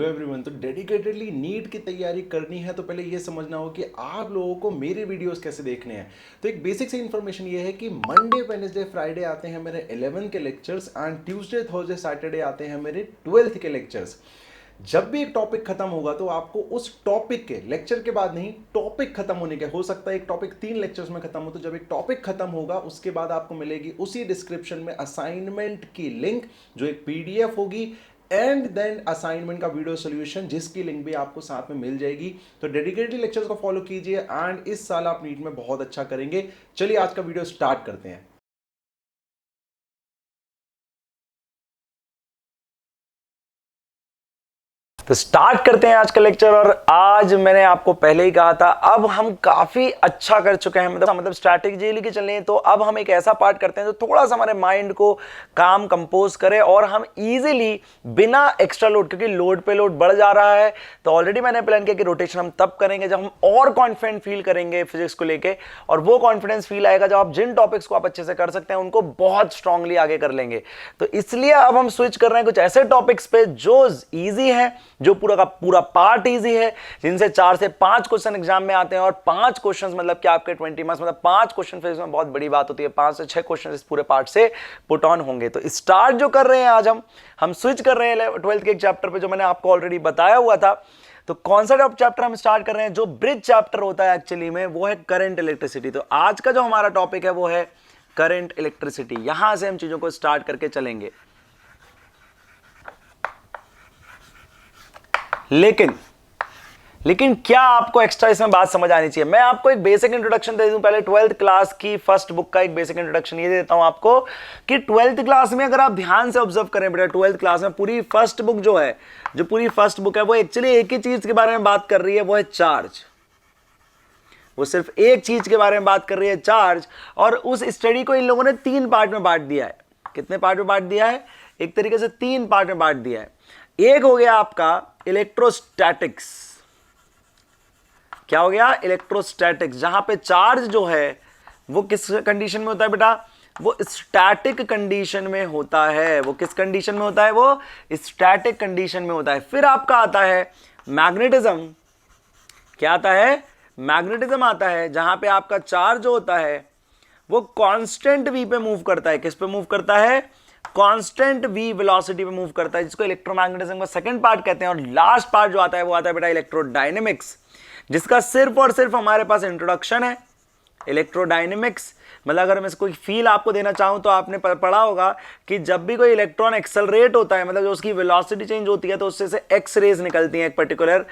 Hello everyone. तो dedicatedly NEET की तैयारी करनी है तो पहले ये समझना हो कि आप लोगों को मेरे वीडियोस कैसे देखने हैं। तो एक बेसिक सी इन्फॉर्मेशन ये है कि मंडे वेडनेसडे फ्राइडे आते हैं मेरे 11 के lectures and Tuesday Thursday Saturday आते हैं मेरे 12th के लेक्चर्स। जब भी एक टॉपिक खत्म होगा तो आपको उस टॉपिक के लेक्चर के बाद नहीं, टॉपिक खत्म होने के, हो सकता है एक टॉपिक 3 लेक्चर्स में खत्म हो, तो जब एक टॉपिक खत्म होगा उसके बाद आपको मिलेगी उसी डिस्क्रिप्शन में असाइनमेंट की लिंक जो एक पीडीएफ होगी एंड देन असाइनमेंट का वीडियो सॉल्यूशन जिसकी लिंक भी आपको साथ में मिल जाएगी। तो डेडिकेटेडली लेक्चर्स को फॉलो कीजिए एंड इस साल आप नीट में बहुत अच्छा करेंगे। चलिए आज का वीडियो स्टार्ट करते हैं। तो स्टार्ट करते हैं आज का लेक्चर। और आज मैंने आपको पहले ही कहा था, अब हम काफी अच्छा कर चुके हैं, मतलब स्ट्रैटेजी लेके चल रहे हैं। तो अब हम एक ऐसा पार्ट करते हैं जो थोड़ा सा हमारे माइंड को काम कंपोज करे और हम इजीली बिना एक्स्ट्रा लोड, क्योंकि लोड पे लोड बढ़ जा रहा है, तो ऑलरेडी मैंने प्लान किया कि रोटेशन हम तब करेंगे जब हम और कॉन्फिडेंट फील करेंगे फिजिक्स को लेके। और वो कॉन्फिडेंस फील आएगा जब आप जिन टॉपिक्स को आप अच्छे से कर सकते हैं उनको बहुत स्ट्रांगली आगे कर लेंगे। तो इसलिए अब हम स्विच कर रहे हैं कुछ ऐसे टॉपिक्स पे जो ईजी है, जो पूरा का पूरा पार्ट इजी है, जिनसे 4 से 5 क्वेश्चन एग्जाम में आते हैं। और 5 क्वेश्चन मतलब कि आपके 20 मार्क्स, मतलब 5 क्वेश्चन फिजिक्स में बहुत बड़ी बात होती है। 5 से 6 क्वेश्चन इस पूरे पार्ट से पुट ऑन होंगे। तो स्टार्ट जो कर रहे हैं आज हम स्विच कर रहे हैं 12th के एक चैप्टर पे जो मैंने आपको ऑलरेडी बताया हुआ था। तो कौन सा चैप्टर हम स्टार्ट कर रहे हैं? जो ब्रिज चैप्टर होता है एक्चुअली में, वो है करंट इलेक्ट्रिसिटी। तो आज का जो हमारा टॉपिक है वो है करंट इलेक्ट्रिसिटी। यहां से हम चीजों को स्टार्ट करके चलेंगे। लेकिन क्या आपको एक्स्ट्रा इसमें बात समझ आनी चाहिए? मैं आपको एक बेसिक इंट्रोडक्शन दे दूं पहले। 12th क्लास की फर्स्ट बुक का एक बेसिक इंट्रोडक्शन ये देता हूं आपको कि 12th क्लास में अगर आप ध्यान से ऑब्जर्व करें बेटा, 12th क्लास में पूरी फर्स्ट बुक जो है, वो एक्चुअली एक ही चीज के बारे में बात कर रही है, वो है चार्ज। वो सिर्फ एक चीज के बारे में बात कर रही है, चार्ज। और उस स्टडी को इन लोगों ने 3 पार्ट में बांट दिया है। कितने पार्ट में बांट दिया है? एक तरीके से 3 पार्ट में बांट दिया है। एक हो गया आपका इलेक्ट्रोस्टैटिक्स। क्या हो गया? इलेक्ट्रोस्टैटिक्स, जहां पे चार्ज जो है वो किस कंडीशन में होता है बेटा? वो स्टैटिक कंडीशन में होता है। वो किस कंडीशन में होता है? वो स्टैटिक कंडीशन में होता है। फिर आपका आता है मैग्नेटिज्म। क्या आता है? मैग्नेटिज्म आता है, जहां पे आपका चार्ज जो होता है वो कांस्टेंट v पे मूव करता है। किस पे मूव करता है? कांस्टेंट v वेलोसिटी पे मूव करता है, जिसको इलेक्ट्रोमैग्नेटिज्म का सेकंड पार्ट कहते हैं। और लास्ट पार्ट जो आता है वो आता है बेटा इलेक्ट्रोडायनेमिक्स, जिसका सिर्फ और सिर्फ हमारे पास इंट्रोडक्शन है। इलेक्ट्रोडायनेमिक्स मतलब अगर मैं इसको फील आपको देना चाहूं तो आपने पढ़ा होगा कि जब भी कोई इलेक्ट्रॉन एक्सेलरेट होता है, मतलब जो उसकी वेलोसिटी चेंज होती है, तो उससे से एक्स रेज निकलती हैं। एक पर्टिकुलर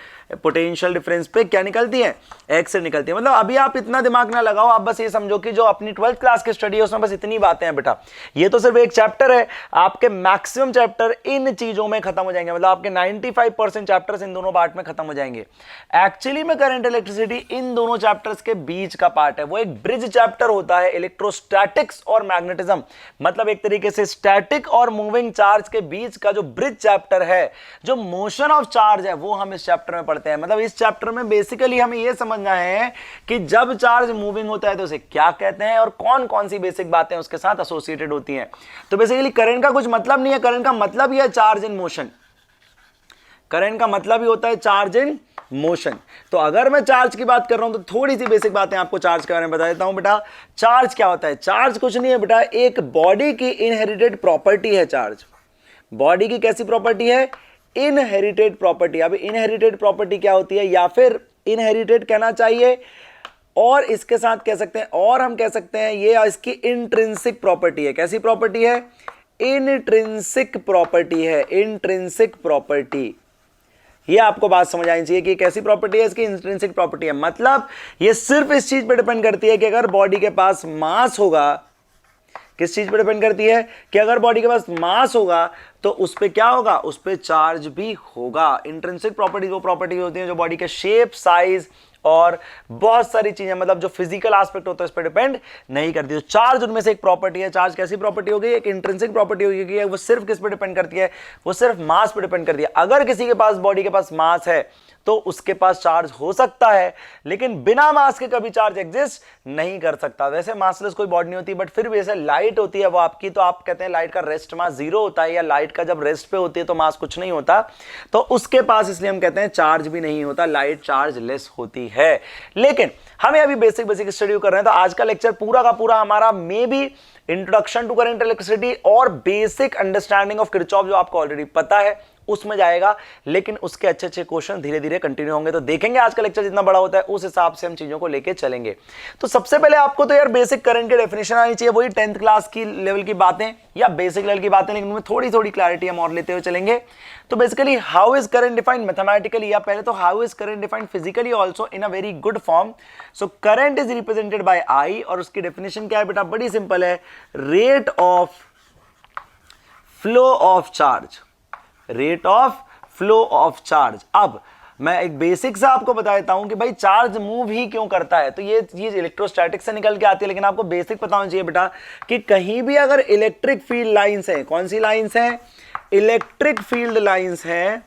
पोटेंशियल डिफरेंस पे क्या निकलती है? एक्स रे निकलती है। मतलब अभी आप इतना दिमाग ना लगाओ, आप बस ये समझो कि जो अपनी 12th क्लास की स्टडी है उसमें बस इतनी बातें हैं बेटा। ये तो सिर्फ एक चैप्टर है, आपके मैक्सिमम चैप्टर इन चीजों में खत्म हो जाएंगे। मतलब आपके 95% चैप्टर्स इन दोनों पार्ट में खत्म हो जाएंगे। एक्चुअली में करंट इलेक्ट्रिसिटी इन दोनों चैप्टर्स के बीच का पार्ट है। वो एक ब्रिज चैप्टर होता है, इलेक्ट्रोस्टैटिक्स और मैग्नेटिज्म। मतलब एक तरीके से स्टैटिक और मूविंग चार्ज के बीच का जो ब्रिज चैप्टर है, जो मोशन ऑफ चार्ज है, वो हम इस चैप्टर में पढ़ते हैं। मतलब इस चैप्टर में बेसिकली हमें यह समझना है कि जब चार्ज मूविंग होता है तो उसे क्या कहते हैं और कौन कौन सी बेसिक बातें उसके साथ एसोसिएटेड होती हैं। तो बेसिकली करंट का कुछ मतलब नहीं है, करंट का मतलब ही है चार्ज इन मोशन। करंट का मतलब ही होता है चार्ज इन मोशन। तो अगर मैं चार्ज की बात कर रहा हूं तो थोड़ी सी बेसिक बातें आपको चार्ज के बारे में बता देता हूं बेटा। चार्ज क्या होता है? चार्ज कुछ नहीं है बेटा, एक बॉडी की इनहेरिटेड प्रॉपर्टी है चार्ज। बॉडी की कैसी प्रॉपर्टी है? Inherited property. अब इनहेरिटेड प्रॉपर्टी क्या होती है? या फिर इनहेरिटेड कहना चाहिए, और इसके साथ कह सकते हैं, और हम कह सकते हैं ये इसकी इंट्रिंसिक प्रॉपर्टी है। कैसी प्रॉपर्टी है? इंट्रिंसिक प्रॉपर्टी है। इंट्रिंसिक प्रॉपर्टी, ये आपको बात समझ आनी चाहिए कि कैसी प्रॉपर्टी है, इसकी इंट्रिंसिक प्रॉपर्टी है। मतलब ये सिर्फ इस चीज पे डिपेंड करती है कि अगर बॉडी के पास मास होगा, किस चीज पे डिपेंड करती है? कि अगर बॉडी के पास मास होगा तो उस पे क्या होगा? उस पे चार्ज भी होगा। इंट्रिंसिक प्रॉपर्टी वो प्रॉपर्टी होती है जो बॉडी के शेप, साइज और बहुत सारी चीजें, मतलब जो फिजिकल एस्पेक्ट होता है उस पर डिपेंड नहीं करती। तो चार्ज उनमें से एक प्रॉपर्टी है। चार्ज कैसी प्रॉपर्टी होगी? एक इंट्रिंसिक प्रॉपर्टी होगी कि वो सिर्फ किस पे डिपेंड करती है? वो सिर्फ मास पे डिपेंड करती है। अगर किसी के पास, बॉडी के पास मास है तो उसके पास चार्ज हो सकता है, लेकिन बिना मास के कभी चार्ज एग्जिस्ट नहीं कर सकता। वैसे मासलेस कोई बॉडी नहीं होती, बट फिर भी जैसे लाइट होती है वो आपकी, तो आप कहते हैं लाइट का रेस्ट मास 0 होता है, या लाइट का जब रेस्ट पे होती है तो मास कुछ नहीं होता, तो उसके पास इसलिए हम कहते हैं चार्ज भी नहीं होता, लाइट चार्ज लेस होती है। लेकिन हमें अभी बेसिक स्टडी कर रहे हैं, तो आज का लेक्चर पूरा का पूरा हमारा maybe introduction to current electricity और बेसिक अंडरस्टैंडिंग ऑफ किरचॉफ जो आपको ऑलरेडी पता है उसमें जाएगा, लेकिन उसके अच्छे अच्छे क्वेश्चन धीरे धीरे कंटिन्यू होंगे। तो देखेंगे आज का लेक्चर जितना बड़ा होता है उस हिसाब से हम चीजों को लेके चलेंगे। तो सबसे पहले आपको तो यार बेसिक करंट की डेफिनेशन आनी चाहिए, वही 10th क्लास की लेवल की बातें या बेसिक लेवल की बातें, लेकिन उनमें थोड़ी थोड़ी क्लैरिटी हम और लेते हुए चलेंगे। तो basically how is current defined mathematically, या पहले तो how is current defined physically also in a very good form. So current is represented by I, और उसकी डेफिनेशन क्या है बेटा, बड़ी सिंपल है, rate of flow of charge, rate of flow of charge. अब मैं एक बेसिक से आपको बता देता हूं कि भाई चार्ज मूव ही क्यों करता है, तो ये चीज इलेक्ट्रोस्टैटिक से निकल के आती है, लेकिन आपको बेसिक पता होना चाहिए बेटा कि कहीं भी अगर इलेक्ट्रिक फील्ड लाइंस हैं, कौन सी लाइंस हैं, इलेक्ट्रिक फील्ड लाइंस हैं,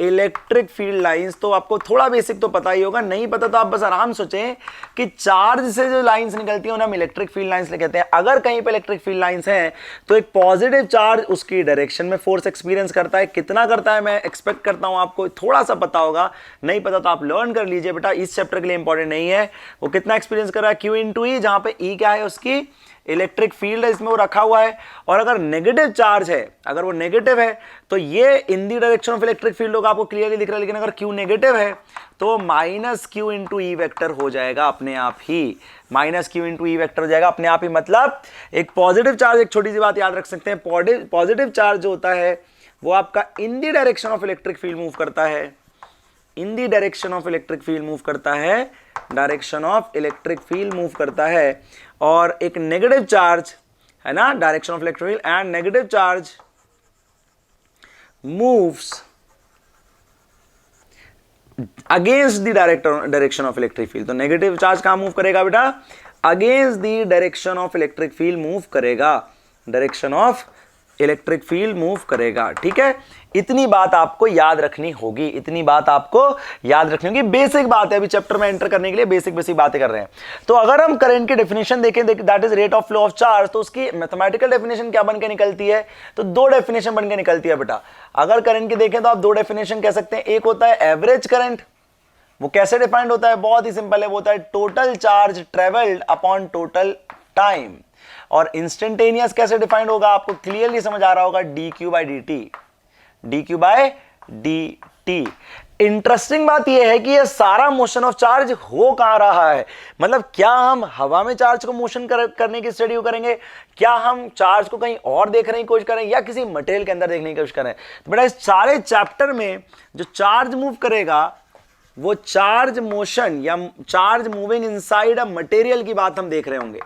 इलेक्ट्रिक फील्ड लाइंस, तो आपको थोड़ा बेसिक तो पता ही होगा, नहीं पता तो आप बस आराम सोचें कि चार्ज से जो लाइंस निकलती हैं उन्हें हम इलेक्ट्रिक फील्ड लाइंस कहते हैं। अगर कहीं पे इलेक्ट्रिक फील्ड लाइंस हैं तो एक पॉजिटिव चार्ज उसकी डायरेक्शन में फोर्स एक्सपीरियंस करता है। कितना करता है मैं एक्सपेक्ट करता हूं आपको थोड़ा सा पता होगा, नहीं पता तो आप लर्न कर लीजिए बेटा, इस चैप्टर के लिए इंपॉर्टेंट नहीं है। वो कितना एक्सपीरियंस कर रहा है, Q इंटू ई, जहां पे ई क्या है उसकी इलेक्ट्रिक फील्ड है, इसमें वो रखा हुआ है। और अगर नेगेटिव चार्ज है, अगर वो नेगेटिव है तो ये in the direction of electric field होगा, आपको क्लियरली दिख रहा है। लेकिन अगर Q नेगेटिव है तो minus Q into E vector हो जाएगा अपने आप ही, minus Q into E vector हो जाएगा अपने आप ही। मतलब एक पॉजिटिव चार्ज, एक छोटी सी बात याद रख सकते हैं, पॉजिटिव चार्ज जो होता है वो आपका in the direction of electric field move करता है, in the direction of electric field move करता है, direction of electric field move करता है। और एक नेगेटिव चार्ज है ना, direction of electric field, and negative charge moves against the direction of electric field. तो नेगेटिव चार्ज कहां मूव करेगा बेटा, against the direction of electric field move करेगा, direction of electric field move करेगा। ठीक है, इतनी बात आपको याद रखनी होगी, इतनी बात आपको याद रखनी होगी, बेसिक बात है। अभी चैप्टर में एंटर करने के लिए बेसिक बातें कर रहे हैं। तो अगर हम करंट की डेफिनेशन देखें, that is rate of flow of charge, तो उसकी मैथमेटिकल डेफिनेशन क्या बन के निकलती है, तो दो डेफिनेशन बन के निकलती है बेटा। अगर करंट की देखें तो आप दो डेफिनेशन कह सकते हैं, एक होता है एवरेज करंट, वो कैसे डिफाइंड होता है, बहुत ही सिंपल है, वो होता है total charge travelled upon total time. और इंस्टेंटेनियस कैसे डिफाइंड होगा, आपको क्लियरली समझ आ रहा होगा, dq by dt, dq by dt। Interesting बात यह है कि यह सारा मोशन ऑफ चार्ज हो कहां रहा है, मतलब क्या हम हवा में चार्ज को मोशन करने की स्टडी करेंगे, क्या हम चार्ज को कहीं और देखने की कोशिश करें, या किसी मटेरियल के अंदर देखने की कोशिश करें। तो बेटा इस सारे चैप्टर में जो चार्ज मूव करेगा वो चार्ज मोशन या charge moving inside a material की बात हम देख रहे होंगे,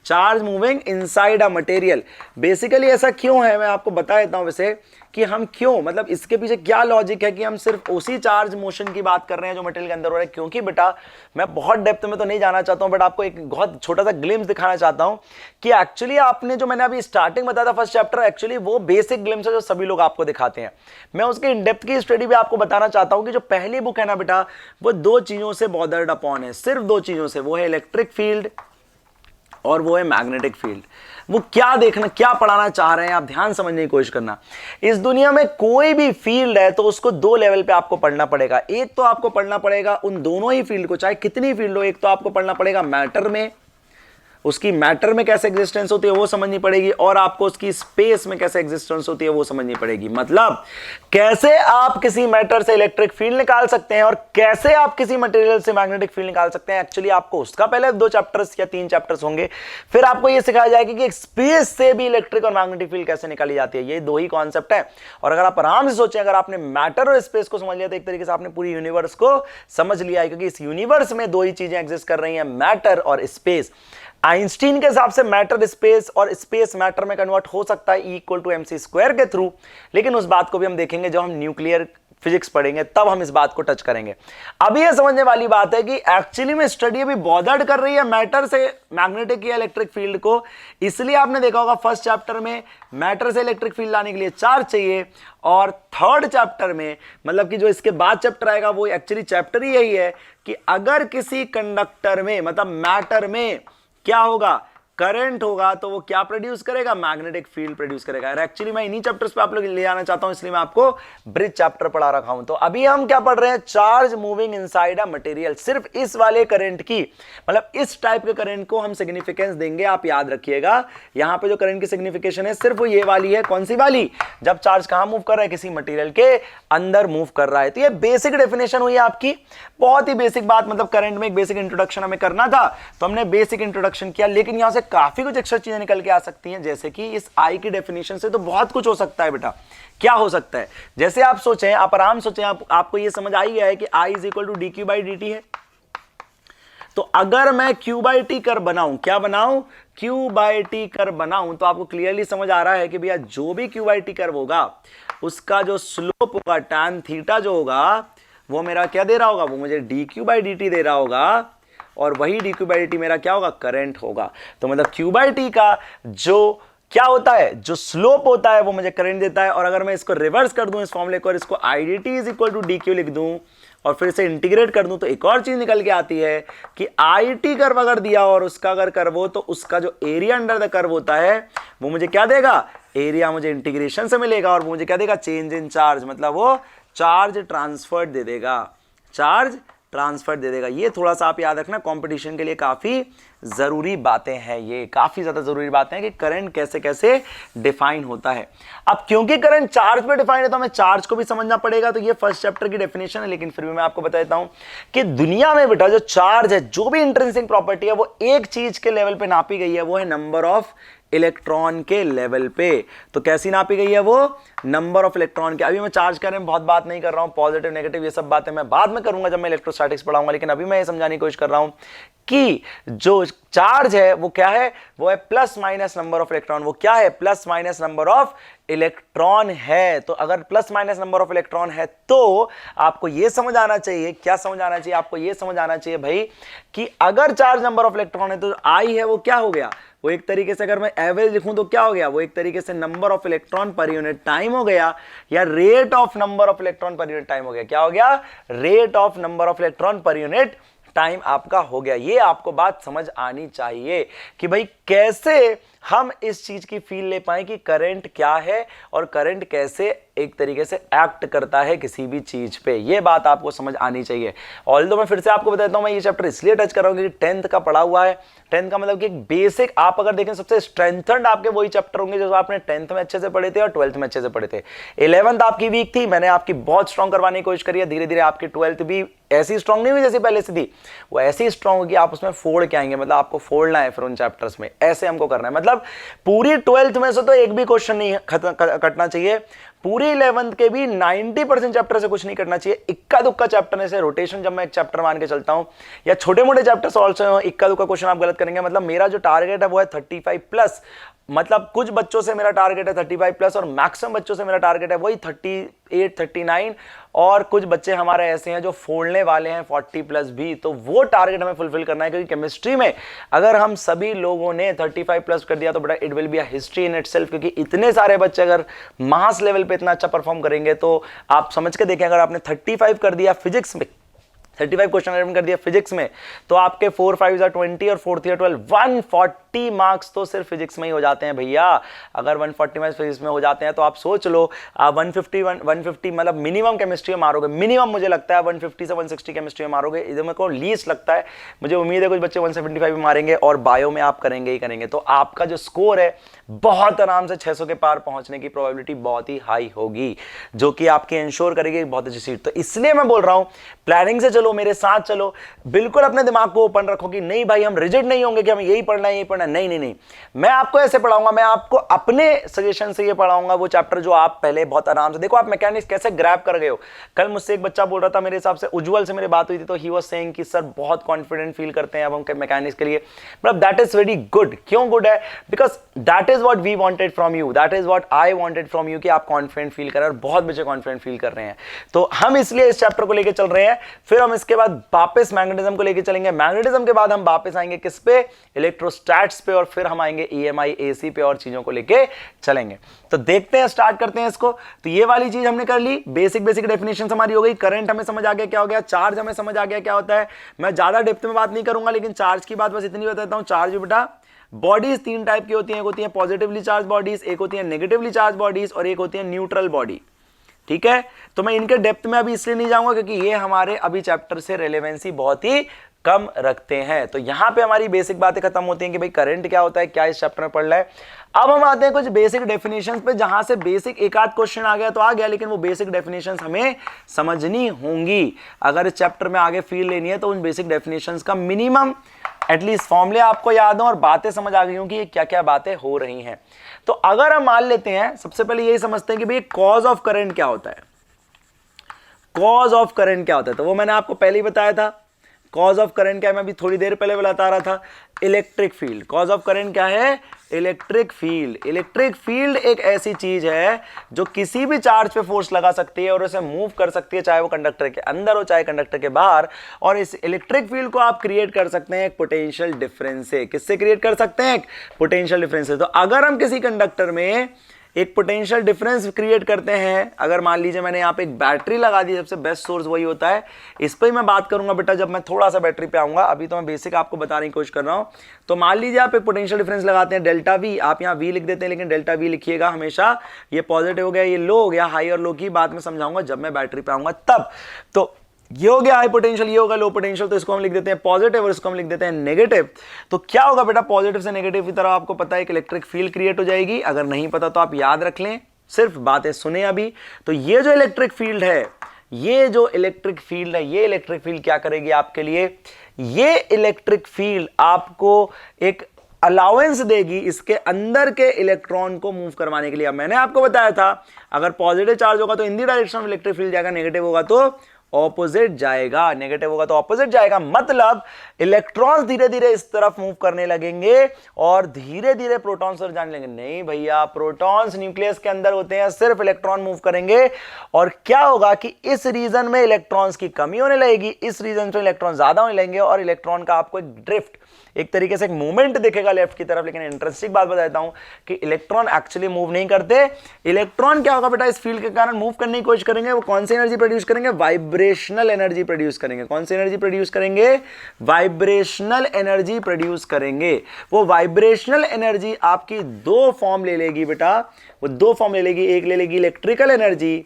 charge moving inside a material. Basically ऐसा क्यों है मैं आपको बता देता हूं, वैसे कि हम क्यों, मतलब इसके पीछे क्या लॉजिक है कि हम सिर्फ उसी चार्ज मोशन की बात कर रहे हैं जो मटेरियल के अंदर हो रहा है। क्योंकि बेटा मैं बहुत डेप्थ में तो नहीं जाना चाहता हूं, बट आपको एक बहुत छोटा सा ग्लिम्स दिखाना चाहता हूं कि एक्चुअली आपने जो मैंने अभी स्टार्टिंग बताया था फर्स्ट चैप्टर, एक्चुअली वो बेसिक ग्लिम्स है जो सभी लोग आपको दिखाते हैं। मैं उसके इन डेप्थ की स्टडी भी आपको बताना चाहता हूं कि जो पहली बुक है ना बेटा, वो दो चीजों से बॉदर्ड अपॉन है, सिर्फ दो चीजों से, वो है इलेक्ट्रिक फील्ड और वो है मैग्नेटिक फील्ड। वो क्या देखना, क्या पढ़ाना चाह रहे हैं आप ध्यान समझने की कोशिश करना। इस दुनिया में कोई भी फील्ड है तो उसको दो लेवल पे आपको पढ़ना पड़ेगा। एक तो आपको पढ़ना पड़ेगा उन दोनों ही फील्ड को, चाहे कितनी फील्ड हो। एक तो आपको पढ़ना पड़ेगा मैटर में, उसकी मैटर में कैसे एग्जिस्टेंस होती है वो समझनी पड़ेगी, और आपको उसकी स्पेस में कैसे एग्जिस्टेंस होती है वो समझनी पड़ेगी। मतलब कैसे आप किसी मैटर से इलेक्ट्रिक फील्ड निकाल सकते हैं और कैसे आप किसी मटेरियल से मैग्नेटिक फील्ड निकाल सकते हैं। एक्चुअली आपको उसका पहले 2 चैप्टर्स या 3 चैप्टर्स होंगे, फिर आपको यह सिखाया जाएगा कि एक स्पेस से भी इलेक्ट्रिक और मैग्नेटिक फील्ड कैसे निकाली जाती है। ये दो ही कॉन्सेप्ट है। और अगर आप आराम से सोचें, अगर आपने मैटर और स्पेस को समझ लिया तो एक तरीके से आपने पूरी यूनिवर्स को समझ लिया है, क्योंकि इस यूनिवर्स में दो ही चीजें एग्जिस्ट कर रही हैं, मैटर और स्पेस। आइंस्टीन के हिसाब से मैटर स्पेस और स्पेस मैटर में कन्वर्ट हो सकता है E = mc² के थ्रू, लेकिन उस बात को भी हम देखेंगे जब हम न्यूक्लियर फिजिक्स पढ़ेंगे तब हम इस बात को टच करेंगे। अभी ये समझने वाली बात है कि एक्चुअली में स्टडी अभी बॉदर्ड कर रही है मैटर से मैग्नेटिक या इलेक्ट्रिक फील्ड को, इसलिए आपने देखा होगा फर्स्ट चैप्टर में मैटर से इलेक्ट्रिक फील्ड लाने के लिए चार्ज चाहिए, और थर्ड चैप्टर में मतलब कि जो इसके बाद चैप्टर आएगा वो एक्चुअली चैप्टर ही यही है कि अगर किसी कंडक्टर में मतलब मैटर में क्या होगा, करंट होगा, तो वो क्या प्रोड्यूस करेगा, मैग्नेटिक फील्ड प्रोड्यूस करेगा। और एक्चुअली मैं इन्हीं चैप्टर्स पे आप लोग ले आना चाहता हूं, इसलिए मैं आपको ब्रिज चैप्टर पढ़ा रखा हूं। तो अभी हम क्या पढ़ रहे हैं, charge moving inside a material. सिर्फ इस वाले करंट की मतलब इस टाइप के करंट को हम सिग्निफिकेंस देंगे, आप याद रखिएगा। यहां पे जो करंट की सिग्निफिकेशन है सिर्फ वो ये वाली है, कौन सी वाली, जब चार्ज कहां मूव कर रहा है, किसी मटेरियल के अंदर मूव कर रहा है। तो ये बेसिक डेफिनेशन हुई आपकी, बहुत ही बेसिक बात, मतलब करंट में एक बेसिक इंट्रोडक्शन हमें करना था तो हमने बेसिक इंट्रोडक्शन किया, लेकिन यहां से काफी कुछ एक्स्ट्रा चीजें निकल के आ सकती हैं, जैसे कि इस आई की डेफिनेशन से तो बहुत कुछ हो सकता है बेटा। क्या हो सकता है, जैसे आप सोचें, आप आराम सोचें, आपको यह समझ आई है कि I is equal to D Q by D T है। तो अगर मैं क्यू बाई टी कर बनाऊं, क्या बनाऊं, क्यू बाई टी कर बनाऊं, तो आपको क्लियरली समझ आ रहा है कि भैया जो भी क्यू बाई टी कर होगा उसका जो स्लोप होगा टैन थीटा जो होगा वो मेरा क्या दे रहा होगा, वो मुझे D Q by D T दे रहा होगा, और वही D Q by D T मेरा क्या होगा, करंट होगा। तो मतलब क्यू बाई टी का जो क्या होता है, जो स्लोप होता है वो मुझे करंट देता है। और अगर मैं इसको रिवर्स कर दूं इस फॉर्मूले को और इसको I D T is equal to D Q लिख दूं और फिर से इंटीग्रेट कर दूं, तो एक और चीज निकल के आती है कि आई टी कर्व अगर दिया और उसका अगर कर्व हो तो उसका जो एरिया अंडर द कर्व होता है वो मुझे क्या देगा, एरिया मुझे इंटीग्रेशन से मिलेगा, और वो मुझे क्या देगा, चेंज इन चार्ज, मतलब वो चार्ज ट्रांसफर्ड दे देगा, चार्ज ट्रांसफर दे देगा। ये थोड़ा सा आप याद रखना, कंपटीशन के लिए काफी जरूरी बातें हैं, ये काफी ज्यादा जरूरी बातें हैं कि करंट कैसे कैसे डिफाइन होता है। अब क्योंकि करंट चार्ज पे डिफाइन है तो हमें चार्ज को भी समझना पड़ेगा, तो ये फर्स्ट चैप्टर की डेफिनेशन है, लेकिन फिर भी मैं आपको बता देता हूं कि दुनिया में बेटा जो चार्ज है, जो भी इंट्रिंसिक प्रॉपर्टी है वो एक चीज के लेवल पे नापी गई है, वो है नंबर ऑफ इलेक्ट्रॉन के लेवल पे। तो कैसी नापी गई है वो, नंबर ऑफ इलेक्ट्रॉन के। अभी मैं चार्ज करने में बहुत बात नहीं कर रहा हूं, पॉजिटिव नेगेटिव ये सब बातें मैं बाद में करूंगा जब मैं इलेक्ट्रोस्टैटिक्स पढ़ाऊंगा, लेकिन अभी मैं ये समझाने की कोशिश कर रहा हूं कि जो चार्ज है वो क्या है, वो है plus minus number of electron. वो क्या है, plus minus number of electron है। तो अगर plus minus number of electron है तो आपको यह समझ आना चाहिए, क्या समझ आना चाहिए, आपको यह समझ आना चाहिए भाई कि अगर चार्ज नंबर ऑफ इलेक्ट्रॉन है तो आई है वो क्या हो गया, वो एक तरीके से अगर मैं एवरेज लिखूं तो क्या हो गया, वो एक तरीके से number of electron per unit time हो गया, या rate of number of electron per unit time हो गया। क्या हो गया, rate of number of electron per unit time आपका हो गया। ये आपको बात समझ आनी चाहिए कि भाई कैसे हम इस चीज की फील ले पाए कि करंट क्या है और करंट कैसे एक तरीके से एक्ट करता है किसी भी चीज पे, ये बात आपको समझ आनी चाहिए। ऑल्दो मैं फिर से आपको बताता हूं, मैं ये चैप्टर इसलिए टच कर रहा हूं कि 10th का पढ़ा हुआ है। 10th का मतलब कि एक बेसिक, आप अगर देखें सबसे स्ट्रेंथन्ड आपके वही चैप्टर होंगे जो आपने 10th में अच्छे से पढ़े थे और 12th में अच्छे से पढ़े थे। 11th आपकी वीक थी, मैंने आपकी बहुत स्ट्रॉन्ग करवाने की कोशिश करी है, धीरे धीरे आपकी 12th भी ऐसी स्ट्रॉन्ग नहीं हुई जैसी पहले से थी, वो ऐसी स्ट्रॉन्ग होगी आप उसमें फोड़ के आएंगे, मतलब आपको फोड़ना है फिर उन चैप्टर्स में, ऐसे हमको करना है। मतलब पूरी 12th में से तो एक भी क्वेश्चन नहीं कटना चाहिए, पूरी 11th के भी 90% चैप्टर से कुछ नहीं करना चाहिए। इक्का दुक्का चैप्टर में से रोटेशन जब मैं एक चैप्टर मान के चलता हूं या छोटे मोटे चैप्टर से ऑल्सो इक्का दुक्का क्वेश्चन आप गलत करेंगे। मतलब मेरा जो टारगेट है वो है 35 प्लस, मतलब कुछ बच्चों से मेरा टारगेट है 35 प्लस और मैक्सिमम बच्चों से मेरा टारगेट है वही 38 39, और कुछ बच्चे हमारे ऐसे हैं जो फोड़ने वाले हैं 40 प्लस भी, तो वो टारगेट हमें फुलफिल करना है। क्योंकि केमिस्ट्री में अगर हम सभी लोगों ने 35 प्लस कर दिया तो बेटा it will be a history in itself, क्योंकि इतने सारे बच्चे अगर मास लेवल पे इतना अच्छा परफॉर्म करेंगे तो आप समझ के देखें, अगर आपने 35 कर दिया फिजिक्स में, 35 क्वेश्चन अटेम्प्ट कर दिया फिजिक्स में, तो आपके 4 5 20 और 4 3 12 140 मार्क्स तो सिर्फ फिजिक्स में ही हो जाते हैं भैया। अगर 140 मार्क्स फिजिक्स में हो जाते हैं तो आप सोच लो आप 150 मतलब मिनिमम केमिस्ट्री में मारोगे, मिनिमम मुझे लगता है 150 से 160 केमिस्ट्री में मारोगे, इधर मेरे को लीस्ट लगता है, मुझे उम्मीद है कुछ बच्चे 175 में मारेंगे, और बायो में आप करेंगे ही करेंगे, तो आपका जो स्कोर है बहुत आराम से 600 के पार पहुंचने की प्रोबेबिलिटी बहुत ही हाई होगी, जो कि आपकी इंश्योर करेगी बहुत अच्छी सीट। तो इसलिए मैं बोल रहा हूं प्लानिंग से चलो चलो, मेरे साथ चलो। बिल्कुल अपने दिमाग को ओपन रखो कि नहीं भाई हम रिजिड नहीं होंगे कि हमें यही पढ़ना है, यही पढ़ना है। नहीं नहीं नहीं, मैं आपको ऐसे पढ़ाऊंगा, मैं आपको अपने सजेशन से ये पढ़ाऊंगा वो चैप्टर जो आप पहले बहुत आराम से, देखो आप मैकेनिक्स कैसे ग्रैब कर गए हो। कल मुझसे एक बच्चा बोल रहा था, मेरे हिसाब से उज्जवल से मेरी बात हुई थी, तो ही वाज सेइंग कि सर बहुत कॉन्फिडेंट फील करते हैं अब हम मैकेनिक्स के लिए। मतलब दैट इज वेरी गुड। क्यों गुड है? Because that is what we wanted from you, that is what I wanted from you कि आप कॉन्फिडेंट फील करें, और बहुत बच्चे कॉन्फिडेंट फील कर रहे हैं। तो हम इसलिए इस चैप्टर को लेकर चल रहे हैं। फिर हम इसके बाद वापस मैग्नेटिज्म को लेकर चलेंगे। मैग्नेटिज्म के बाद हम वापस आएंगे किस पे? इलेक्ट्रोस्टैट्स पे, और फिर हम आएंगे EMI AC पे और चीजों को लेके चलेंगे। तो देखते हैं, स्टार्ट करते हैं इसको। तो ये वाली चीज हमने कर ली, बेसिक डेफिनेशन हमारी हो गई। करंट हमें समझ आ गया क्या हो गया, चार्ज हमें समझ आ गया क्या होता है। मैं ज्यादा डेप्थ में बात नहीं करूंगा, लेकिन चार्ज की बात बस इतनी बता देता हूं। चार्ज बेटा, बॉडीज 3 टाइप की होती हैं। एक होती है पॉजिटिवली चार्ज बॉडीज, एक होती है नेगेटिवली चार्ज बॉडीज, और एक होती है न्यूट्रल बॉडी। ठीक है, तो मैं इनके डेप्थ में अभी इसलिए नहीं जाऊंगा क्योंकि ये हमारे अभी चैप्टर से रेलेवेंसी बहुत ही कम रखते हैं। तो यहां पे हमारी बेसिक बातें खत्म होती हैं कि भाई करंट क्या होता है, क्या इस चैप्टर में पढ़ रहा है। अब हम आते हैं कुछ बेसिक डेफिनेशंस पे, जहां से बेसिक एक आध क्वेश्चन आ गया तो आ गया, लेकिन वो बेसिक डेफिनेशंस हमें समझनी होंगी। अगर इस चैप्टर में आगे फील लेनी है तो उन बेसिक डेफिनेशंस का मिनिमम एटलीस्ट फॉर्मूले आपको याद हो और बातें समझ आ गई हों कि ये क्या क्या बातें हो रही हैं। तो अगर हम मान लेते हैं, सबसे पहले यही समझते हैं कि भाई कॉज ऑफ करंट क्या होता है। कॉज ऑफ करंट क्या होता है, तो वो मैंने आपको पहले ही बताया था। कॉज ऑफ करंट क्या है, मैं अभी थोड़ी देर पहले बता रहा था। Electric field. Cause of current क्या है? Electric field. इलेक्ट्रिक फील्ड एक ऐसी चीज है जो किसी भी चार्ज पे फोर्स लगा सकती है और उसे मूव कर सकती है, चाहे वो कंडक्टर के अंदर हो चाहे कंडक्टर के बाहर। और इस इलेक्ट्रिक फील्ड को आप क्रिएट कर सकते हैं एक पोटेंशियल डिफरेंस से। किससे क्रिएट कर सकते हैं? पोटेंशियल डिफरेंस से। तो अगर हम किसी कंडक्टर में एक पोटेंशियल डिफरेंस क्रिएट करते हैं, अगर मान लीजिए मैंने यहाँ पे एक बैटरी लगा दी, सबसे बेस्ट सोर्स वही होता है। इस पर ही मैं बात करूंगा बेटा जब मैं थोड़ा सा बैटरी पे आऊंगा, अभी तो मैं बेसिक आपको बताने की कोशिश कर रहा हूं। तो मान लीजिए आप एक पोटेंशियल डिफरेंस लगाते हैं डेल्टा वी, आप यहाँ वी लिख देते हैं, लेकिन डेल्टा वी लिखिएगा हमेशा, ये पॉजिटिव हो गया, ये लो हो गया। हाई और लो की बात में समझाऊंगा जब मैं बैटरी पे आऊंगा तब। तो ये हो गया हाई पोटेंशियल, ये होगा लो पोटेंशियल, तो इसको हम लिख देते हैं पॉजिटिव और इसको हम लिख देते हैं नेगेटिव। तो क्या होगा बेटा, पॉजिटिव से नेगेटिव की तरफ आपको पता है एक इलेक्ट्रिक फील्ड क्रिएट हो जाएगी। अगर नहीं पता तो आप याद रख लें, सिर्फ बातें सुने अभी। तो ये जो इलेक्ट्रिक फील्ड है, ये जो इलेक्ट्रिक फील्ड है, ये इलेक्ट्रिक फील्ड क्या करेगी आपके लिए? ये इलेक्ट्रिक फील्ड आपको एक अलाउंस देगी इसके अंदर के इलेक्ट्रॉन को मूव करवाने के लिए। अब मैंने आपको बताया था अगर पॉजिटिव चार्ज होगा तो in the direction of electric field जाएगा, नेगेटिव होगा तो ऑपोजिट जाएगा, नेगेटिव होगा तो ऑपोजिट जाएगा। मतलब इलेक्ट्रॉन्स धीरे धीरे इस तरफ मूव करने लगेंगे और धीरे धीरे प्रोटॉन्स और जाने लगेंगे। नहीं भैया, प्रोटॉन्स न्यूक्लियस के अंदर होते हैं, सिर्फ इलेक्ट्रॉन मूव करेंगे। और क्या होगा कि इस रीजन में इलेक्ट्रॉन्स की कमी होने लगेगी, इस रीजन से इलेक्ट्रॉन ज्यादा होने लगेंगे और इलेक्ट्रॉन का आपको एक ड्रिफ्ट, एक तरीके से एक मूवमेंट दिखेगा लेफ्ट की तरफ। लेकिन इंटरेस्टिंग बात बताता हूं कि इलेक्ट्रॉन एक्चुअली मूव नहीं करते। इलेक्ट्रॉन क्या होगा बेटा, इस फील्ड के कारण मूव करने की कोशिश करेंगे। वो कौन सी एनर्जी प्रोड्यूस करेंगे? वाइब्रेशनल एनर्जी प्रोड्यूस करेंगे। कौन सी एनर्जी प्रोड्यूस करेंगे? वाइब्रेशनल एनर्जी प्रोड्यूस करेंगे। वो वाइब्रेशनल एनर्जी आपकी 2 फॉर्म ले लेगी बेटा, वो 2 फॉर्म ले लेगी। एक ले लेगी इलेक्ट्रिकल एनर्जी,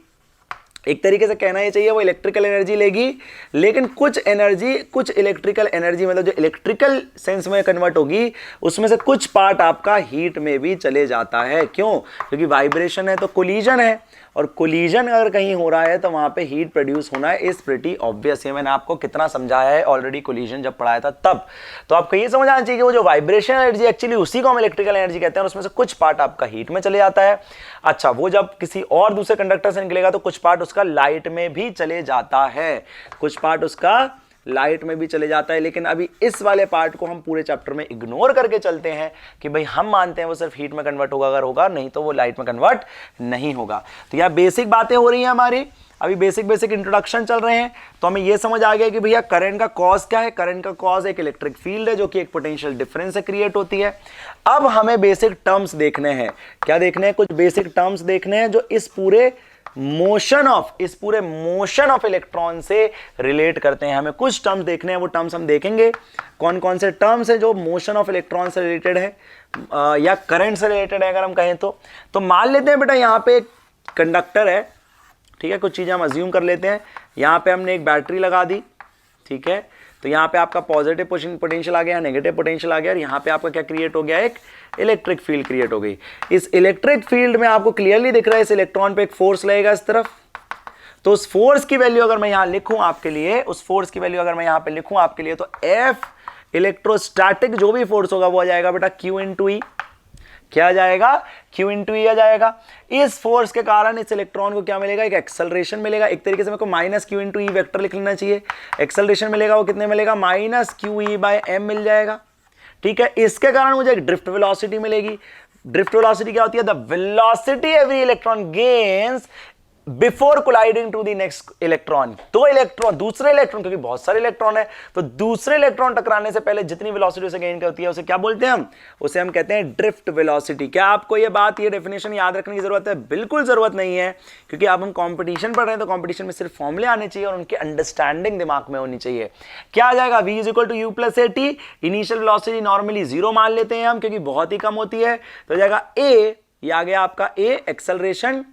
एक तरीके से कहना ये चाहिए वो इलेक्ट्रिकल एनर्जी लेगी, लेकिन कुछ एनर्जी, कुछ इलेक्ट्रिकल एनर्जी मतलब जो इलेक्ट्रिकल सेंस में कन्वर्ट होगी, उसमें से कुछ पार्ट आपका हीट में भी चले जाता है। क्यों? क्योंकि वाइब्रेशन है तो कोलिजन है, और कोलिजन अगर कहीं हो रहा है तो वहां पे हीट प्रोड्यूस होना है। Is pretty obvious. ये मैंने आपको कितना समझाया है ऑलरेडी कोलिजन जब पढ़ाया था तब। तो आपको ये समझ आना चाहिए कि वो जो वाइब्रेशन एनर्जी एक्चुअली उसी को हम इलेक्ट्रिकल एनर्जी कहते हैं, और उसमें से कुछ पार्ट आपका हीट में चले जाता है। अच्छा, वो जब किसी और दूसरे कंडक्टर से निकलेगा तो कुछ पार्ट उसका लाइट में भी चले जाता है, कुछ पार्ट उसका लाइट में भी चले जाता है। लेकिन अभी इस वाले पार्ट को हम पूरे चैप्टर में इग्नोर करके चलते हैं कि भाई हम मानते हैं वो सिर्फ हीट में कन्वर्ट होगा अगर होगा, नहीं तो वो लाइट में कन्वर्ट नहीं होगा। तो यह बेसिक बातें हो रही हैं हमारी, अभी बेसिक इंट्रोडक्शन चल रहे हैं। तो हमें यह समझ आ गया कि भैया करंट का कॉज क्या है। करंट का कॉज एक इलेक्ट्रिक फील्ड है जो कि एक पोटेंशियल डिफरेंस से क्रिएट होती है। अब हमें बेसिक टर्म्स देखने हैं। क्या देखने हैं? कुछ बेसिक टर्म्स देखने हैं जो इस पूरे मोशन ऑफ इलेक्ट्रॉन से रिलेट करते हैं। हमें कुछ टर्म्स देखने हैं, वो टर्म्स हम देखेंगे। कौन कौन से टर्म्स हैं जो मोशन ऑफ इलेक्ट्रॉन से रिलेटेड है या करंट से रिलेटेड है अगर हम कहें तो मान लेते हैं बेटा यहां पे एक कंडक्टर है, ठीक है, कुछ चीजें हम अज्यूम कर लेते हैं। यहां पे हमने एक बैटरी लगा दी, ठीक है, तो यहां पे आपका पॉजिटिव पोटेंशियल आ गया, नेगेटिव पोटेंशियल आ गया, और यहां पे आपका क्या क्रिएट हो गया? एक इलेक्ट्रिक फील्ड क्रिएट हो गई। इस इलेक्ट्रिक फील्ड में आपको क्लियरली दिख रहा है इस इलेक्ट्रॉन पे एक फोर्स लगेगा इस तरफ, तो उस फोर्स की वैल्यू अगर मैं यहां लिखूं आपके लिए, उस फोर्स की वैल्यू अगर मैं यहां पे लिखूं आपके लिए, तो F इलेक्ट्रोस्टैटिक जो भी फोर्स होगा वो आ जाएगा बेटा Q इंटू ई। क्या आ जाएगा? Q इंटू ई आ जाएगा। इस फोर्स के कारण इस इलेक्ट्रॉन को क्या मिलेगा? एक एक्सेलरेशन मिलेगा। एक तरीके से मेरे को minus Q into E vector लिख लेना चाहिए। एक्सेलरेशन मिलेगा, वो कितने मिलेगा? Minus Q E by M मिल जाएगा। ठीक है, इसके कारण मुझे एक ड्रिफ्ट वेलोसिटी मिलेगी। ड्रिफ्ट वेलोसिटी क्या होती है? The velocity every electron gains before colliding to the next electron. दो इलेक्ट्रॉन, दूसरे इलेक्ट्रॉन, क्योंकि बहुत सारे इलेक्ट्रॉन है, तो दूसरे इलेक्ट्रॉन टकराने से पहले जितनी वेलोसिटी उसे गेन करती है उसे क्या बोलते हैं हम? उसे हम कहते हैं ड्रिफ्ट वेलोसिटी। क्या आपको ये बात, ये डेफिनेशन याद रखने की जरूरत है? बिल्कुल जरूरत नहीं है, क्योंकि अब हम कंपटीशन पढ़ रहे हैं, तो कंपटीशन में सिर्फ फॉर्मूले आने चाहिए और उनकी अंडरस्टैंडिंग दिमाग में होनी चाहिए। क्या आ जाएगा? v is equal to u plus a t. Initial velocity normally 0 मान लेते हैं हम, क्योंकि बहुत ही कम होती है, तो जाएगा a, ये आ गया आपका a। एक्सेलरेशन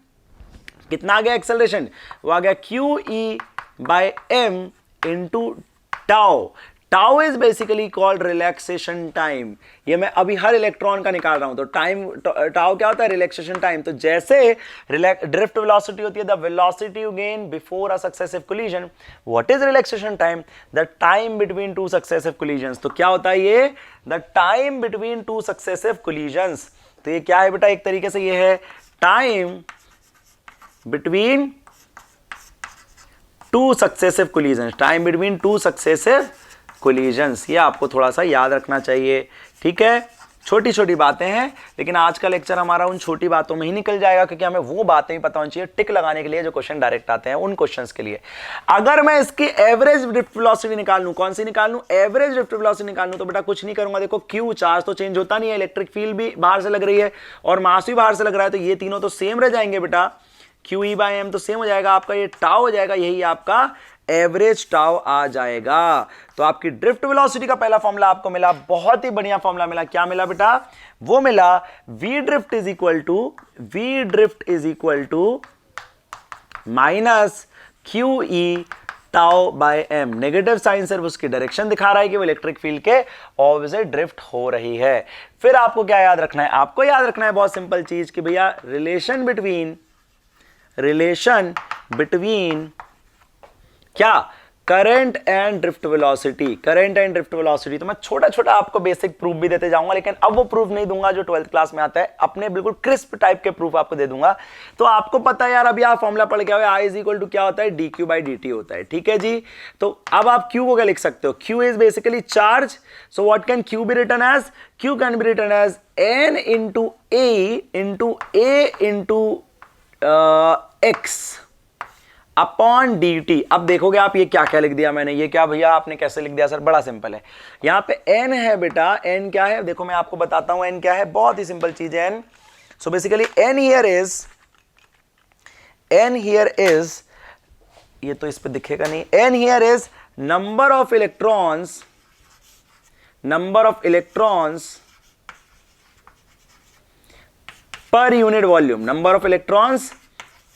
कितना आ गया? एक्सेलरेशन वो आ गया q E by m into tau. Tau is basically called relaxation time. ये मैं अभी हर इलेक्ट्रॉन का निकाल रहा हूं, तो टाइम, टाउ क्या होता है? Relaxation time. तो जैसे ड्रिफ्ट वेलोसिटी होती है the velocity you gain before a successive collision, what is relaxation time? The time between two successive collisions. तो क्या होता है ये? The time between two successive collisions. तो ये क्या है बेटा? एक तरीके से ये है time between two successive collisions. Time between two successive collisions, ये आपको थोड़ा सा याद रखना चाहिए। ठीक है, छोटी छोटी बातें हैं, लेकिन आज का लेक्चर हमारा उन छोटी बातों में ही निकल जाएगा, क्योंकि हमें वो बातें ही पता होनी चाहिए टिक लगाने के लिए जो क्वेश्चन डायरेक्ट आते हैं, उन क्वेश्चंस के लिए। अगर मैं इसकी एवरेज ड्रिफ्ट वेलोसिटी निकाल लूं, कौन सी निकाल लूं? एवरेज ड्रिफ्ट वेलोसिटी निकाल लूं, तो बेटा कुछ नहीं करूंगा। देखो क्यू, चार्ज तो चेंज होता नहीं है, इलेक्ट्रिक फील्ड भी बाहर से लग रही है और मास भी बाहर से लग रहा है, तो ये तीनों तो सेम रह जाएंगे बेटा। क्यू ई बाय एम तो सेम हो जाएगा आपका, ये टाउ हो जाएगा, यही आपका एवरेज टाउ आ जाएगा। तो आपकी ड्रिफ्ट वेलोसिटी का पहला फॉर्मूला आपको मिला, बहुत ही बढ़िया फॉर्मूला मिला। क्या मिला बेटा? वो मिला v drift is equal to minus Q e tau by m. Negative sign सिर्फ उसकी डायरेक्शन दिखा रहा है कि वो इलेक्ट्रिक फील्ड के ऑपोजिट ड्रिफ्ट हो रही है। फिर आपको क्या याद रखना है? आपको याद रखना है बहुत सिंपल चीज कि भैया रिलेशन बिटवीन क्या? Current and drift velocity. Current and drift velocity तो मैं छोटा छोटा आपको बेसिक प्रूफ भी देते जाऊंगा, लेकिन अब वो प्रूफ नहीं दूंगा जो 12th क्लास में आता है, अपने बिल्कुल क्रिस्प टाइप के प्रूफ आपको दे दूंगा। तो आपको पता है यार, अभी आप फॉर्मूला पढ़ के आई इज इक्वल टू क्या होता है? D Q by D T होता है। ठीक है जी, तो अब आप क्यू को क्या लिख सकते हो? Q is basically charge. So what can q be written as? Q can be written as n into a into x upon d t. अब देखोगे आप ये क्या क्या लिख दिया मैंने, ये क्या भैया आपने कैसे लिख दिया सर? बड़ा सिंपल है, यहां पे n है बेटा। n क्या है? देखो मैं आपको बताता हूं n क्या है, बहुत ही सिंपल चीज है n। So basically n here is, ये तो इस पे दिखेगा नहीं, n here is number of electrons per unit volume. Number of electrons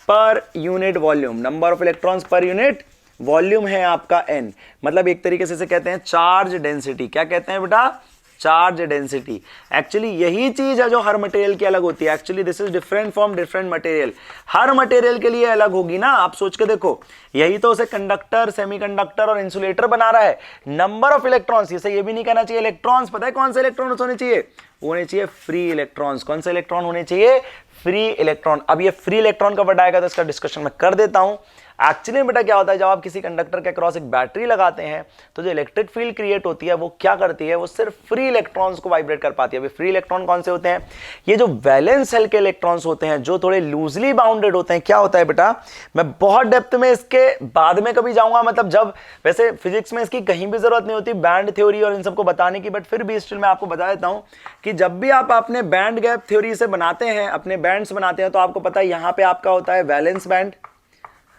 per unit volume, number of electrons per unit volume है आपका n। मतलब एक तरीके से कहते हैं चार्ज डेंसिटी। क्या कहते हैं बेटा? Charge density. एक्चुअली यही चीज है जो हर मटेरियल की अलग होती है। Actually this is different from different material. Her material के लिए अलग होगी ना, आप सोच के देखो, यही तो उसे कंडक्टर, सेमीकंडक्टर और इंसुलेटर बना रहा है। नंबर ऑफ इलेक्ट्रॉन्स, इसे ये भी नहीं कहना चाहिए इलेक्ट्रॉन्स, पता है कौन से इलेक्ट्रॉन्स होने चाहिए? होने चाहिए फ्री इलेक्ट्रॉन्स। कौन से इलेक्ट्रॉन होने चाहिए? Free electron. अब ये फ्री इलेक्ट्रॉन का वर्ड आएगा तो इसका डिस्कशन मैं कर देता हूं। एक्चुअली बेटा क्या होता है, जब आप किसी कंडक्टर के अक्रॉस एक बैटरी लगाते हैं तो जो इलेक्ट्रिक फील्ड क्रिएट होती है वो क्या करती है? वो सिर्फ फ्री इलेक्ट्रॉन्स को वाइब्रेट कर पाती है। अभी फ्री इलेक्ट्रॉन कौन से होते हैं? ये जो वैलेंस सेल के इलेक्ट्रॉन्स होते हैं, जो थोड़े लूजली बाउंडेड होते हैं। क्या होता है बेटा, मैं बहुत डेप्थ में इसके बाद में कभी जाऊंगा, मतलब जब, वैसे फिजिक्स में इसकी कहीं भी जरूरत नहीं होती बैंड थ्योरी और इन सबको बताने की, बट फिर भी स्टिल मैं आपको बता देता हूं कि जब भी आप अपने बैंड गैप थ्योरी से बनाते हैं, अपने बैंड्स बनाते हैं, तो आपको पता है यहां पे आपका होता है वैलेंस बैंड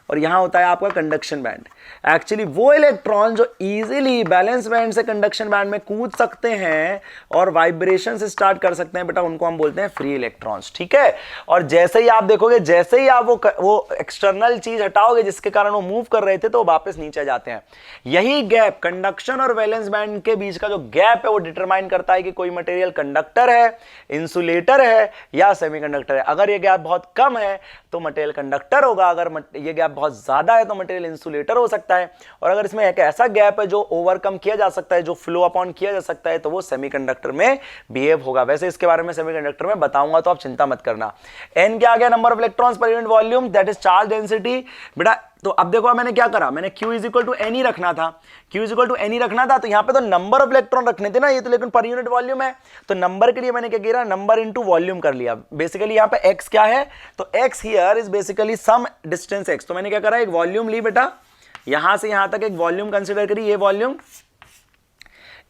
और यहां होता है आपका कंडक्शन बैंड। एक्चुअली वो इलेक्ट्रॉन जो इजीली बैलेंस बैंड से कंडक्शन बैंड में कूद सकते हैं और वाइब्रेशन से स्टार्ट कर सकते हैं बेटा, उनको हम बोलते हैं फ्री इलेक्ट्रॉन्स। ठीक है, और जैसे ही आप देखोगे, जैसे ही आप वो एक्सटर्नल चीज हटाओगे जिसके कारण वो मूव कर रहे थे, तो वापस नीचे जाते हैं। यही गैप कंडक्शन और वैलेंस बैंड के बीच का जो गैप है वो डिटरमाइन करता है कि कोई मटेरियल कंडक्टर है, इंसुलेटर है या सेमीकंडक्टर है। अगर ये गैप बहुत कम है तो मटेरियल कंडक्टर होगा, अगर ये गैप बहुत ज्यादा है तो मटेरियल इंसुलेटर हो सकता है, और अगर इसमें एक ऐसा गैप है जो ओवरकम किया जा सकता है, जो फ्लो अपॉन किया जा सकता है, तो वो सेमीकंडक्टर में बिहेव होगा। वैसे इसके बारे में सेमीकंडक्टर में बताऊंगा, तो आप चिंता मत करना। एन क्या आ गया, number of electrons per unit volume, that is charge density. बेटा तो अब देखो मैंने क्या करा, मैंने Q is equal to N ही रखना था, Q is equal to N ही रखना था, तो यहाँ पे तो नंबर ऑफ इलेक्ट्रॉन रखने थे ना, ये तो लेकिन पर यूनिट वॉल्यूम है, तो नंबर के लिए मैंने क्या किया, नंबर इनटू वॉल्यूम कर लिया। बेसिकली यहाँ पे x क्या है, तो x here is basically some distance x, तो मैंने क्या करा, एक वॉल्यूम ली बेटा, यहां से यहां तक एक वॉल्यूम कंसिडर करी, ये वॉल्यूम,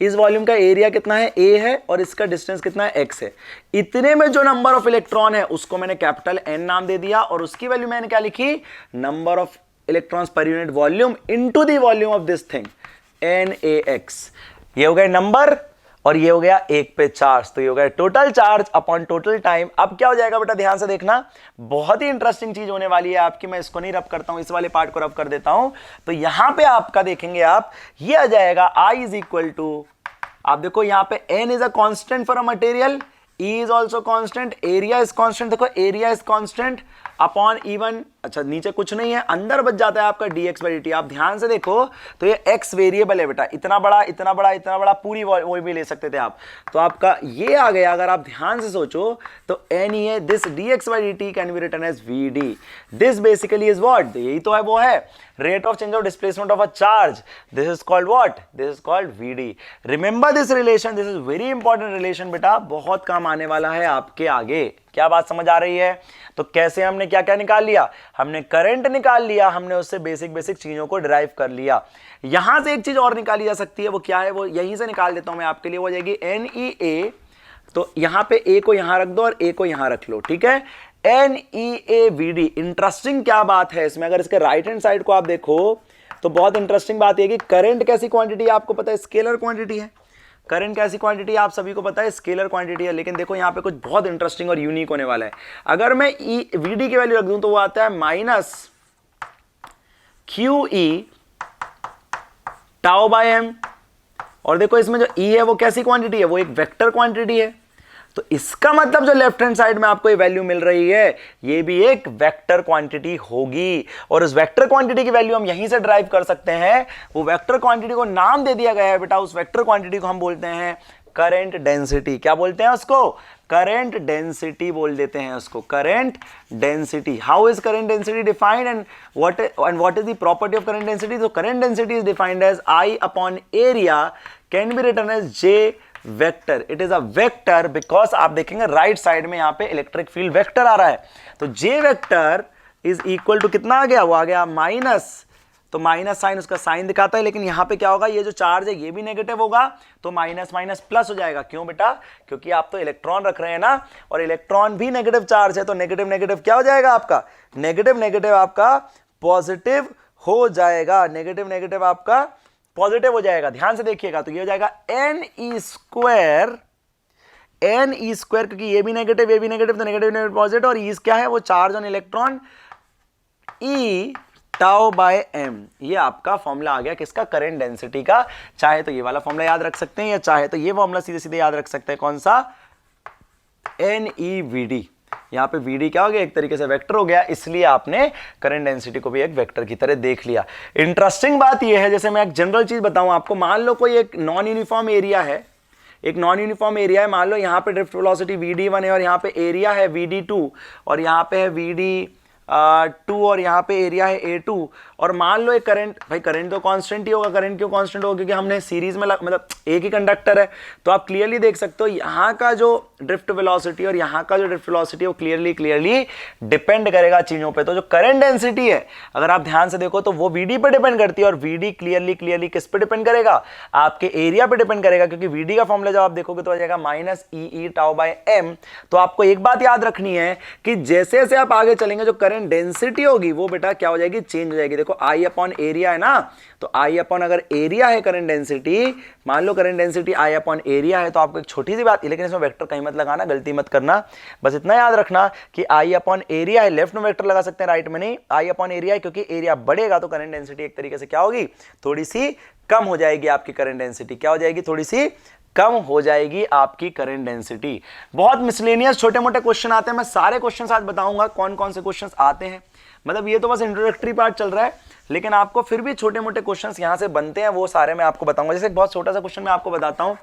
इस वॉल्यूम का एरिया कितना है, a है, और इसका डिस्टेंस कितना है, x है। इतने में जो नंबर ऑफ इलेक्ट्रॉन है उसको मैंने कैपिटल N नाम दे दिया, और उसकी वैल्यू मैंने क्या लिखी, number of electrons per unit volume into the volume of this thing, NaX। ये हो गया नंबर, और ये हो गया 1 पे चार्ज, तो ये हो गया total charge upon total time. अब क्या हो जाएगा बेटा, ध्यान से देखना, बहुत ही इंटरेस्टिंग चीज होने वाली है आपकी। मैं इसको नहीं रब करता हूं, इस वाले पार्ट को रब कर देता हूं, तो यहां पे आपका देखेंगे आप, ये आ जाएगा I इज इक्वल टू, आप देखो यहां पे N is a constant for a material, E is also constant, area is constant, देखो area is constant upon E1, अच्छा नीचे कुछ नहीं है, अंदर बच जाता है आपका dx बाई dt। आप ध्यान से देखो तो ये x वेरिएबल है बेटा, इतना बड़ा इतना बड़ा इतना बड़ा, पूरी वो भी ले सकते थे आप, तो आपका ये आ गया। अगर आप ध्यान से सोचो तो n ही है, this dx by dt can be written as vd, this basically is what, यही तो है, वो है rate of change of displacement of a charge, this is called what, this is called vd। remember this relation, this is very important relation बेटा, बहुत काम आने वाला है आपके आगे। क्या बात समझ आ रही है? तो कैसे हमने क्या क्या निकाल लिया, हमने करंट निकाल लिया, हमने उससे बेसिक बेसिक चीजों को डिराइव कर लिया। यहां से एक चीज और निकाली जा सकती है, वो क्या है, वो यहीं से निकाल देता हूं मैं आपके लिए, वो हो जाएगी NEA। तो यहां पे A को यहां रख दो और A को यहां रख लो, ठीक है, NEAVD। इंटरेस्टिंग क्या बात है इसमें, अगर इसके राइट हैंड साइड को आप देखो तो बहुत इंटरेस्टिंग बात है कि करंट कैसी क्वांटिटी है आपको पता है, स्केलर क्वांटिटी है। करंट कैसी क्वांटिटी आप सभी को पता है, स्केलर क्वांटिटी है। लेकिन देखो यहाँ पे कुछ बहुत इंटरेस्टिंग और यूनिक होने वाला है। अगर मैं VD की वैल्यू रख दूं तो वो आता है minus QE tau by M, और देखो इसमें जो E है वो कैसी क्वांटिटी है, वो एक वेक्टर क्वांटिटी है। तो इसका मतलब जो लेफ्ट हैंड साइड में आपको ये वैल्यू मिल रही है, ये भी एक वेक्टर क्वांटिटी होगी, और उस वेक्टर क्वांटिटी की वैल्यू हम यहीं से ड्राइव कर सकते हैं। वो वेक्टर क्वांटिटी को नाम दे दिया गया है बेटा, उस वेक्टर क्वांटिटी को हम बोलते हैं करंट डेंसिटी। क्या बोलते हैं उसको, करंट डेंसिटी बोल देते हैं उसको, current density. How is current density defined and what is the property of current density? तो current density is defined as I upon area can be written as J vector. It is a vector because आप देखेंगे right side में यहां पे electric field vector आ रहा है, तो J vector is equal to कितना आ गया, वो आ गया माइनस, तो माइनस साइन उसका साइन दिखाता है, लेकिन यहां पे क्या होगा, ये जो चार्ज है ये भी नेगेटिव होगा, तो माइनस माइनस प्लस हो जाएगा। क्यों बेटा, क्योंकि आप तो इलेक्ट्रॉन रख रहे हैं ना, और इलेक्ट्रॉन भी नेगेटिव चार्ज है, तो नेगेटिव नेगेटिव क्या हो जाएगा आपका, नेगेटिव नेगेटिव आपका पॉजिटिव हो जाएगा, नेगेटिव नेगेटिव आपका पॉजिटिव हो जाएगा। ध्यान से देखिएगा, तो ये हो जाएगा NE स्क्वायर, क्योंकि ये भी नेगेटिव ये भी नेगेटिव, तो नेगेटिव नेगेटिव पॉजिटिव, और E क्या है, वो charge on electron, E tau by M। ये आपका फॉर्मूला आ गया किसका, करंट डेंसिटी का। चाहे तो ये वाला फॉर्मूला याद रख सकते हैं, या चाहे तो ये फॉर्मूला सीधे सीधे याद रख सकते हैं, कौन सा, NEVD। यहाँ पे VD क्या हो गया, एक तरीके से वेक्टर हो गया, इसलिए आपने करंट डेंसिटी को भी एक वेक्टर की तरह देख लिया। इंटरेस्टिंग बात यह है, जैसे मैं एक जनरल चीज बताऊं आपको, मान लो कोई एक नॉन यूनिफॉर्म एरिया है, एक नॉन यूनिफॉर्म एरिया है, मान लो यहाँ पे ड्रिफ्ट वेलोसिटी VD1 है, और यहाँ पे एरिया है VD2, और यहाँ पे है VD2, और यहाँ पे एरिया है A2, और मान लो एक करंट, भाई करंट तो कांस्टेंट ही होगा, करंट क्यों कांस्टेंट होगा, क्योंकि हमने सीरीज में मतलब एक ही कंडक्टर है, तो आप क्लियरली देख सकते हो यहाँ का जो ड्रिफ्ट वेलोसिटी और यहाँ का जो ड्रिफ्ट वेलोसिटी, वो क्लियरली डिपेंड करेगा चीजों पे। तो जो करंट डेंसिटी है, अगर आप ध्यान से देखो तो वो VD पे डिपेंड करती है, और VD क्लियरली किस पे डिपेंड करेगा, आपके एरिया पे डिपेंड करेगा, क्योंकि VD का फॉर्मूला जब आप देखोगे तो आ जाएगा minus EE tau by M। तो आपको एक बात याद रखनी है कि जैसे जैसे आप आगे चलेंगे, जो करंट डेंसिटी होगी वो बेटा क्या हो जाएगी, चेंज हो जाएगी। देखो I अपॉन एरिया है ना, तो आई अपॉन अगर एरिया है करंट डेंसिटी, मान लो करंट डेंसिटी आई अपॉन एरिया है, तो आपको एक छोटी सी बात, लेकिन इसमें वेक्टर कहीं मत लगाना, गलती मत करना, बस इतना याद रखना कि आई अपॉन एरिया है, लेफ्ट में वेक्टर लगा सकते हैं, राइट में नहीं, आई अपॉन एरिया है, क्योंकि एरिया बढ़ेगा तो करंट डेंसिटी एक तरीके से क्या होगी, थोड़ी सी कम हो जाएगी आपकी करंट डेंसिटी, क्या हो जाएगी, थोड़ी सी कम हो जाएगी आपकी करंट डेंसिटी। बहुत मिसलेनियस छोटे मोटे क्वेश्चन आते हैं, मैं सारे क्वेश्चन आज बताऊंगा कौन कौन से क्वेश्चन आते हैं, मतलब ये तो बस इंट्रोडक्टरी पार्ट चल रहा है, लेकिन आपको फिर भी छोटे मोटे क्वेश्चंस यहां से बनते हैं, वो सारे मैं आपको बताऊंगा। जैसे एक बहुत छोटा सा क्वेश्चन मैं आपको बताता हूं,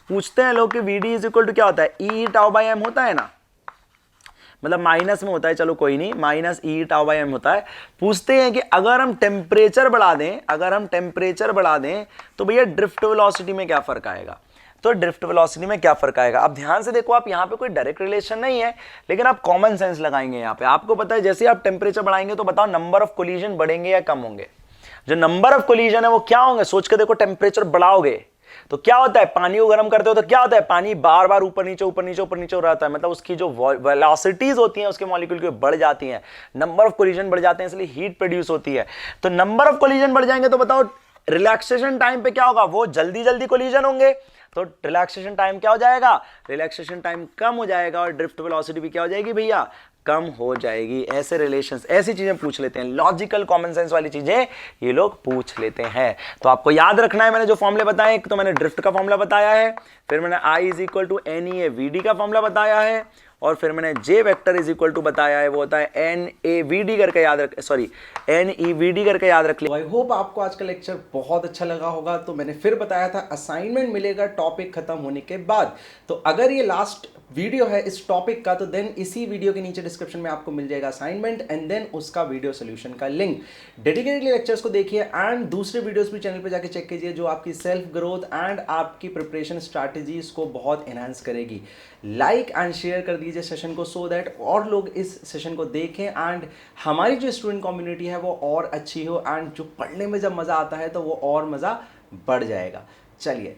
पूछते हैं लोग कि वीडी इज इक्वल टू क्या होता है, ई टाउ बाई एम होता है ना, मतलब माइनस में होता है, चलो कोई नहीं, minus e tau by m होता है। पूछते हैं कि अगर हम टेम्परेचर बढ़ा दें, अगर हम टेम्परेचर बढ़ा दें तो भैया ड्रिफ्ट वेलोसिटी में क्या फर्क आएगा, तो ड्रिफ्ट वेलोसिटी में क्या फर्क आएगा। अब ध्यान से देखो, आप यहाँ पे कोई डायरेक्ट रिलेशन नहीं है, लेकिन आप कॉमन सेंस लगाएंगे यहाँ पे। आपको पता है जैसे आप टेम्परेचर बढ़ाएंगे तो बताओ नंबर ऑफ कोलिजन बढ़ेंगे या कम होंगे, जो नंबर ऑफ कोलिजन है वो क्या होंगे, सोच के देखो, टेम्परेचर बढ़ाओगे तो क्या होता है, पानी को गर्म करते हो तो क्या होता है, पानी बार बार ऊपर नीचे ऊपर नीचे ऊपर नीचे हो रहा है, मतलब उसकी जो वेलोसिटीज होती हैं उसके मॉलिक्यूल की बढ़ जाती हैं, नंबर ऑफ कोलिजन बढ़ जाते हैं, इसलिए हीट प्रोड्यूस होती है। तो नंबर ऑफ कोलिजन बढ़ जाएंगे तो बताओ रिलैक्सेशन टाइम पे क्या होगा, वो जल्दी जल्दी कोलिजन होंगे, तो रिलैक्सेशन टाइम क्या हो जाएगा, रिलैक्सेशन टाइम कम हो जाएगा, और ड्रिफ्ट वेलोसिटी भी क्या हो जाएगी भैया, कम हो जाएगी। ऐसे रिलेशंस, ऐसी चीजें पूछ लेते हैं, लॉजिकल कॉमन सेंस वाली चीजें ये लोग पूछ लेते हैं। तो आपको याद रखना है, मैंने जो फॉर्मूले बताए, तो मैंने ड्रिफ्ट का फॉर्मूला बताया है, फिर मैंने I is equal to N E A V D का फॉर्मूला बताया है, और फिर मैंने J vector is equal to बताया है, वो होता है एन ए वी डी करके याद रख, sorry n e v d करके याद रख लिया। आई होप आपको आज का लेक्चर बहुत अच्छा लगा होगा। तो मैंने फिर बताया था असाइनमेंट मिलेगा टॉपिक खत्म होने के बाद, तो अगर ये लास्ट वीडियो है इस टॉपिक का तो देन इसी वीडियो के नीचे डिस्क्रिप्शन में आपको मिल जाएगा असाइनमेंट एंड देन उसका वीडियो सोल्यूशन का लिंक। डेडिकेटेडली लेक्चर्स को देखिए एंड दूसरे वीडियोस भी चैनल पे जाके चेक कीजिए, जो आपकी सेल्फ ग्रोथ एंड आपकी प्रिपरेशन स्ट्रैटेजीज को बहुत एनहांस करेगी। लाइक एंड शेयर कर दीजिए सेशन को, सो दैट और लोग इस सेशन को देखें एंड हमारी जो स्टूडेंट कम्युनिटी है वो और अच्छी हो, एंड जो पढ़ने में जब मज़ा आता है तो वो और मज़ा बढ़ जाएगा। चलिए।